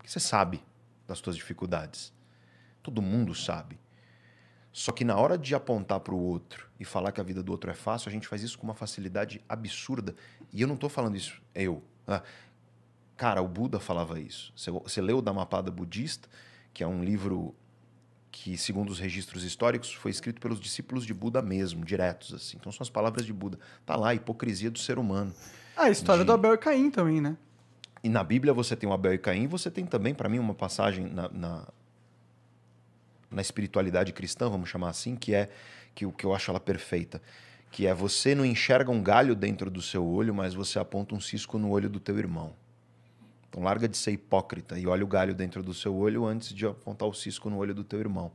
Porque você sabe das suas dificuldades. Todo mundo sabe. Só que na hora de apontar para o outro e falar que a vida do outro é fácil, a gente faz isso com uma facilidade absurda. E eu não estou falando isso, eu. Cara, o Buda falava isso. Você leu o Dhammapada Budista, que é um livro que, segundo os registros históricos, foi escrito pelos discípulos de Buda mesmo, diretos, assim. Então são as palavras de Buda. Tá lá, a hipocrisia do ser humano. A história do Abel e Caim também, né? E na Bíblia você tem o Abel e Caim, você tem também, para mim, uma passagem na espiritualidade cristã, vamos chamar assim, que eu acho ela perfeita, que é: você não enxerga um galho dentro do seu olho, mas você aponta um cisco no olho do teu irmão. Então larga de ser hipócrita e olha o galho dentro do seu olho antes de apontar o cisco no olho do teu irmão.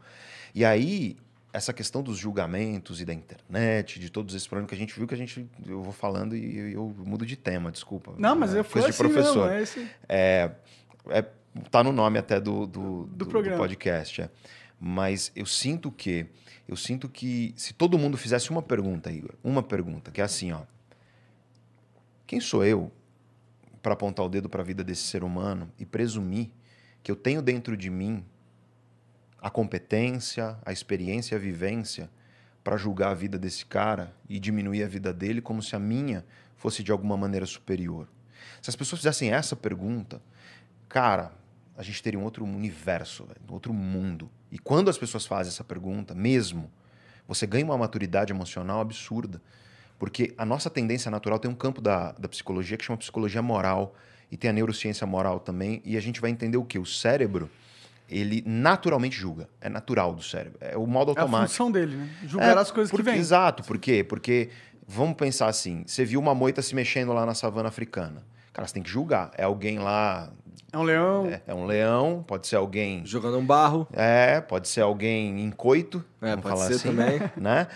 E aí, essa questão dos julgamentos e da internet, de todos esses problemas que a gente viu, eu vou falando e eu mudo de tema, desculpa. Não, mas eu fui coisa assim de professor. mesmo, Tá no nome até do podcast. Mas eu sinto que se todo mundo fizesse uma pergunta, Igor, uma pergunta, que é assim, ó: quem sou eu para apontar o dedo para a vida desse ser humano e presumir que eu tenho dentro de mim a competência, a experiência e a vivência para julgar a vida desse cara e diminuir a vida dele como se a minha fosse de alguma maneira superior? Se as pessoas fizessem essa pergunta, cara, a gente teria um outro universo, um outro mundo. E quando as pessoas fazem essa pergunta, mesmo, você ganha uma maturidade emocional absurda. Porque a nossa tendência natural tem um campo da psicologia que chama psicologia moral, e tem a neurociência moral também, e a gente vai entender o quê? O cérebro, ele naturalmente julga. É natural do cérebro. É o modo automático. É a função dele, né? Julgar as coisas que vêm. Exato. Por quê? Porque, vamos pensar assim, você viu uma moita se mexendo lá na savana africana. Cara, você tem que julgar. É alguém lá... É um leão. É um leão, pode ser alguém... Jogando um barro. Pode ser alguém em coito. Pode falar ser assim, também. Né?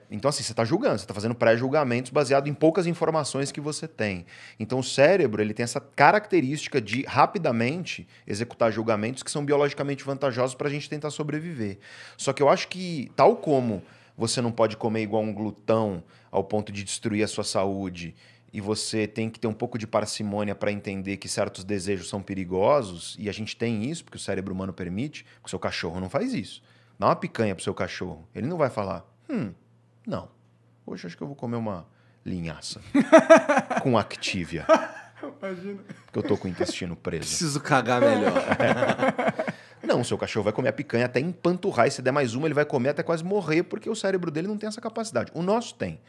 Então, assim, você está julgando, você está fazendo pré-julgamentos baseado em poucas informações que você tem. Então, o cérebro ele tem essa característica de rapidamente executar julgamentos que são biologicamente vantajosos para a gente tentar sobreviver. Só que eu acho que, tal como você não pode comer igual um glutão ao ponto de destruir a sua saúde, e você tem que ter um pouco de parcimônia para entender que certos desejos são perigosos, e a gente tem isso, porque o cérebro humano permite, porque o seu cachorro não faz isso. Dá uma picanha pro seu cachorro, ele não vai falar: não, hoje acho que eu vou comer uma linhaça com Activia. Imagina. Porque eu tô com o intestino preso. Preciso cagar melhor. Não, o seu cachorro vai comer a picanha até empanturrar, e se der mais uma, ele vai comer até quase morrer, porque o cérebro dele não tem essa capacidade. O nosso tem.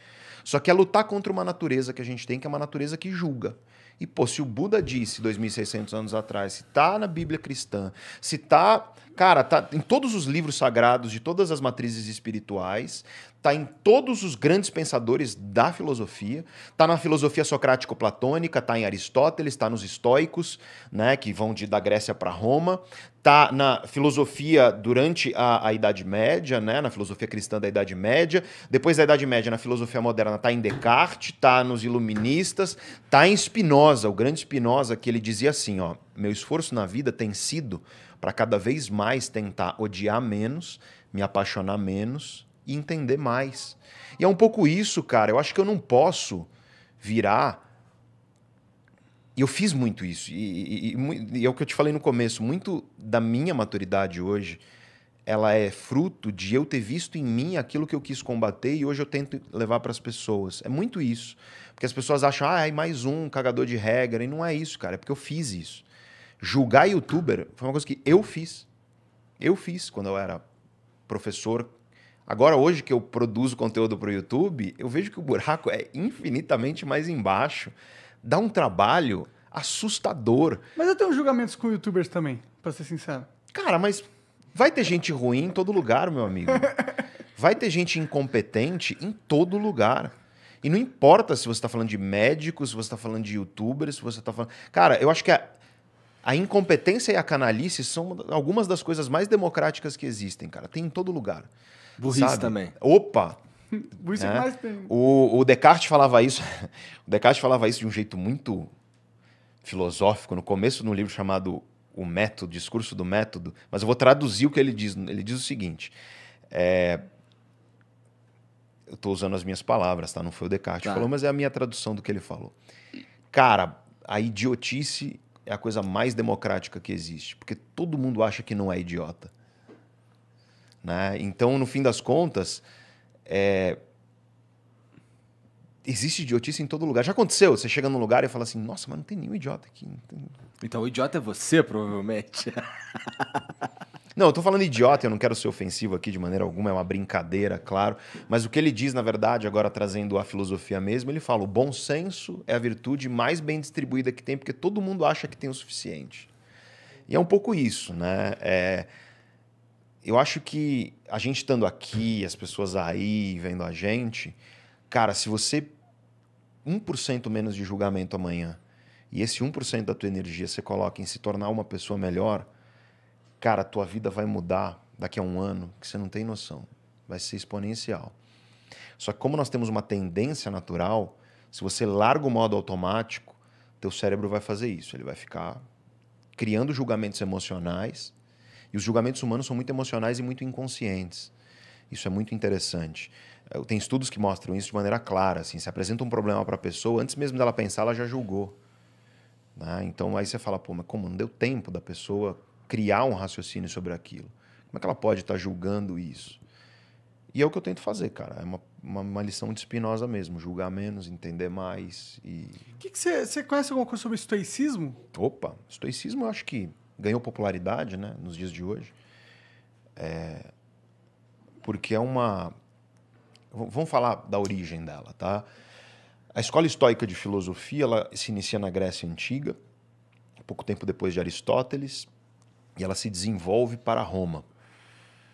Só que é lutar contra uma natureza que a gente tem, que é uma natureza que julga. E, pô, se o Buda disse 2.600 anos atrás, se tá na Bíblia cristã, se tá... Cara, tá em todos os livros sagrados de todas as matrizes espirituais, tá em todos os grandes pensadores da filosofia, tá na filosofia socrático-platônica, tá em Aristóteles, tá nos estoicos, né, que vão da Grécia para Roma, tá na filosofia durante a Idade Média, né, na filosofia cristã da Idade Média, depois da Idade Média, na filosofia moderna, tá em Descartes, tá nos iluministas, tá em Spinoza, o grande Spinoza, que ele dizia assim, ó: meu esforço na vida tem sido para cada vez mais tentar odiar menos, me apaixonar menos e entender mais. E é um pouco isso, cara. Eu acho que eu não posso virar... E eu fiz muito isso. E é o que eu te falei no começo. Muito da minha maturidade hoje, ela é fruto de eu ter visto em mim aquilo que eu quis combater e hoje eu tento levar para as pessoas. É muito isso. Porque as pessoas acham, mais um cagador de regra. E não é isso, cara. É porque eu fiz isso. Julgar youtuber foi uma coisa que eu fiz. Eu fiz quando eu era professor. Agora, hoje que eu produzo conteúdo para o YouTube, eu vejo que o buraco é infinitamente mais embaixo. Dá um trabalho assustador. Mas eu tenho julgamentos com youtubers também, para ser sincero. Cara, mas vai ter gente ruim em todo lugar, meu amigo. Vai ter gente incompetente em todo lugar. E não importa se você está falando de médicos, se você está falando de youtubers, se você está falando... Cara, eu acho que a incompetência e a canalice são algumas das coisas mais democráticas que existem, cara. Tem em todo lugar. Burrice também. Opa! Burrice que mais tem. O Descartes falava isso. O Descartes falava isso de um jeito muito filosófico no começo de um livro chamado O Método, Discurso do Método. Mas eu vou traduzir o que ele diz. Ele diz o seguinte. Eu estou usando as minhas palavras, tá? Não foi o Descartes que falou, mas é a minha tradução do que ele falou. Cara, a idiotice é a coisa mais democrática que existe, porque todo mundo acha que não é idiota. Né? Então, no fim das contas, existe idiotice em todo lugar. Já aconteceu? Você chega num lugar e fala assim, nossa, mas não tem nenhum idiota aqui. Então o idiota é você, provavelmente. Não, eu tô falando idiota, eu não quero ser ofensivo aqui de maneira alguma, é uma brincadeira, claro. Mas o que ele diz, na verdade, agora trazendo a filosofia mesmo, ele fala, o bom senso é a virtude mais bem distribuída que tem, porque todo mundo acha que tem o suficiente. E é um pouco isso, né? Eu acho que a gente estando aqui, as pessoas aí vendo a gente, cara, se você 1% menos de julgamento amanhã e esse 1% da tua energia você coloca em se tornar uma pessoa melhor, cara, a tua vida vai mudar daqui a um ano que você não tem noção. Vai ser exponencial. Só que como nós temos uma tendência natural, se você larga o modo automático, teu cérebro vai fazer isso. Ele vai ficar criando julgamentos emocionais. E os julgamentos humanos são muito emocionais e muito inconscientes. Isso é muito interessante. Tem estudos que mostram isso de maneira clara. Assim, se apresenta um problema para a pessoa, antes mesmo dela pensar, ela já julgou. Né? Então aí você fala, pô, mas como não deu tempo da pessoa criar um raciocínio sobre aquilo? Como é que ela pode estar julgando isso? E é o que eu tento fazer, cara. É uma lição de Spinoza mesmo. Julgar menos, entender mais. E... Você conhece alguma coisa sobre estoicismo? Opa, estoicismo eu acho que ganhou popularidade, né, nos dias de hoje. Porque é uma... Vamos falar da origem dela, tá? A escola estoica de filosofia, ela se inicia na Grécia Antiga, pouco tempo depois de Aristóteles, e ela se desenvolve para Roma,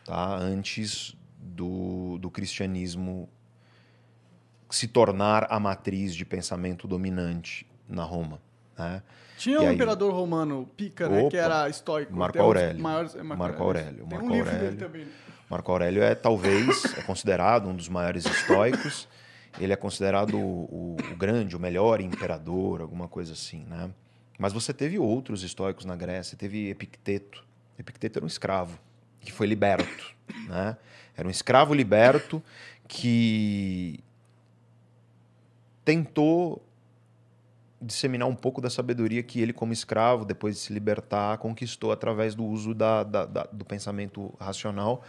tá? Antes do cristianismo se tornar a matriz de pensamento dominante na Roma. Né? Tinha um imperador romano, Pica, né, que era estoico. Marco Aurélio. Marco Aurélio. Tem um livro dele também. Marco Aurélio é considerado um dos maiores estoicos. Ele é considerado o grande, o melhor imperador, alguma coisa assim, né? Mas você teve outros estoicos na Grécia. Teve Epicteto. Epicteto era um escravo que foi liberto, né? Era um escravo liberto que tentou disseminar um pouco da sabedoria que ele, como escravo, depois de se libertar, conquistou através do uso do pensamento racional.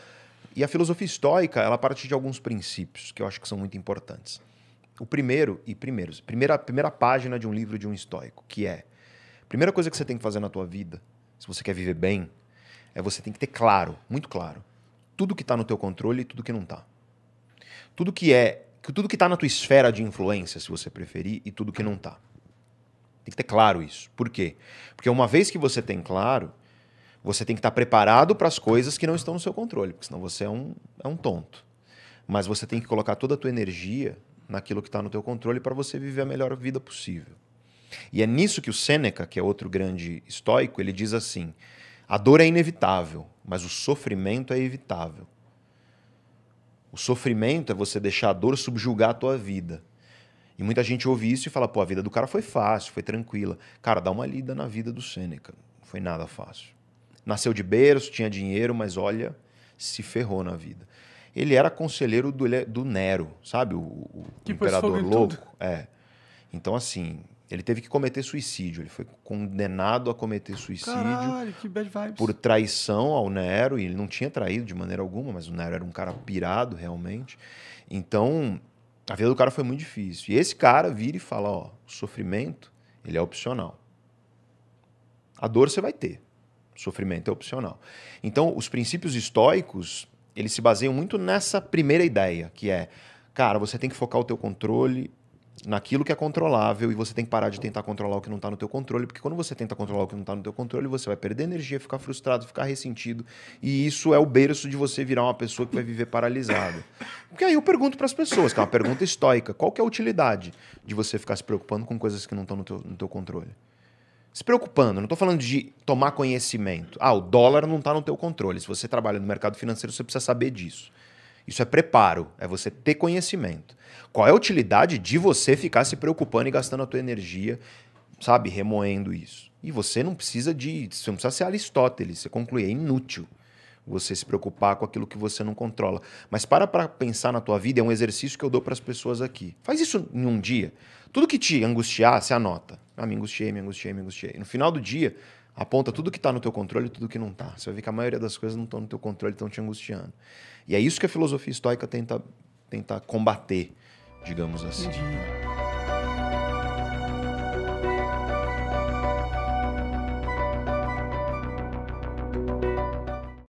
E a filosofia estoica, ela parte de alguns princípios que eu acho que são muito importantes. O primeira página de um livro de um estoico, que é: a primeira coisa que você tem que fazer na tua vida, se você quer viver bem, é você tem que ter claro, muito claro, tudo que está no teu controle e tudo que não está. Tudo que está na tua esfera de influência, se você preferir, e tudo que não está. Tem que ter claro isso. Por quê? Porque uma vez que você tem claro, você tem que estar preparado para as coisas que não estão no seu controle, porque senão você é um tonto. Mas você tem que colocar toda a tua energia naquilo que está no teu controle para você viver a melhor vida possível. E é nisso que o Sêneca, que é outro grande estoico, ele diz assim: a dor é inevitável, mas o sofrimento é evitável. O sofrimento é você deixar a dor subjugar a tua vida. E muita gente ouve isso e fala, pô, a vida do cara foi fácil, foi tranquila. Cara, dá uma lida na vida do Sêneca. Não foi nada fácil. Nasceu de berço, tinha dinheiro, mas olha, se ferrou na vida. Ele era conselheiro do Nero, sabe? O imperador louco. Então, assim, ele teve que cometer suicídio. Ele foi condenado a cometer suicídio. Caralho, que bad vibes. Por traição ao Nero. E ele não tinha traído de maneira alguma, mas o Nero era um cara pirado, realmente. Então, a vida do cara foi muito difícil. E esse cara vira e fala, ó, o sofrimento, ele é opcional. A dor você vai ter. O sofrimento é opcional. Então, os princípios estoicos, eles se baseiam muito nessa primeira ideia, que é, cara, você tem que focar o teu controle naquilo que é controlável e você tem que parar de tentar controlar o que não está no teu controle, porque quando você tenta controlar o que não está no teu controle, você vai perder energia, ficar frustrado, ficar ressentido, e isso é o berço de você virar uma pessoa que vai viver paralisada. Porque aí eu pergunto para as pessoas, que é uma pergunta estoica, qual que é a utilidade de você ficar se preocupando com coisas que não estão no teu controle? Se preocupando, não estou falando de tomar conhecimento. O dólar não está no teu controle. Se você trabalha no mercado financeiro, você precisa saber disso. Isso é preparo, é você ter conhecimento. Qual é a utilidade de você ficar se preocupando e gastando a tua energia, sabe, remoendo isso? E você não precisa ser Aristóteles, você conclui, é inútil você se preocupar com aquilo que você não controla. Mas para pensar na tua vida, é um exercício que eu dou para as pessoas aqui. Faz isso em um dia. Tudo que te angustiar, você anota. Ah, me angustiei. No final do dia, aponta tudo que está no teu controle e tudo que não está. Você vai ver que a maioria das coisas não estão no teu controle, estão te angustiando. E é isso que a filosofia estoica tenta combater, digamos assim. Entendi.